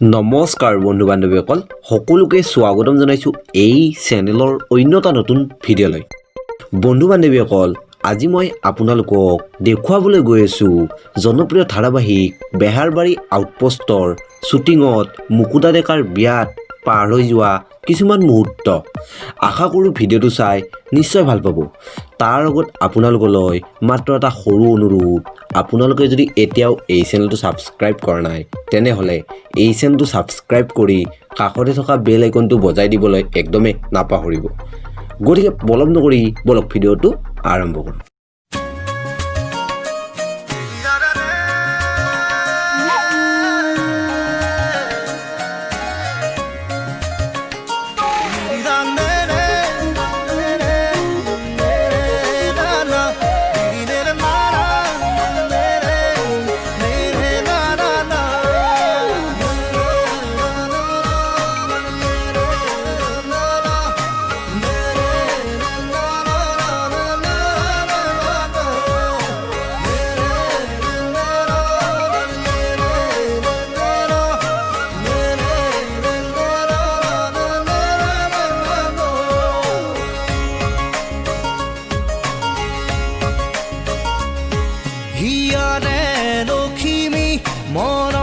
নমস্কাৰ বন্ধু বান্ধৱীসকল সকলোকে স্বাগতম জনাইছো এই চেনেলৰ অন্য এটা নতুন ভিডিঅ'লৈ। বন্ধু বান্ধৱীসকল আজি মই আপোনালোকক দেখুৱাবলৈ গৈ আছো জনপ্ৰিয় ধাৰাবাহিক বেহাৰবাৰী আউটপোষ্টৰ শ্বুটিঙত মুকুতা ডেকাৰ বিয়াত পাৰ হৈ যোৱা কিছুমান মুহূৰ্ত। আশা কৰোঁ ভিডিঅ'টো চাই নিশ্চয় ভাল পাব। তাৰ লগত আপোনালোকলৈ মাত্ৰ এটা সৰু অনুৰোধ, আপোনালোকে যদি এতিয়াও এই চেনেলটো ছাবস্ক্ৰাইব কৰা নাই তেনেহ'লে এই চেনেলটো ছাবস্ক্ৰাইব কৰি কাষতে থকা বেল আইকনটো বজাই দিবলৈ একদমেই নাপাহৰিব। গতিকে পলম নকৰি বলক ভিডিঅ'টো আৰম্ভ কৰোঁ। হিয়াৰে লখিমী মন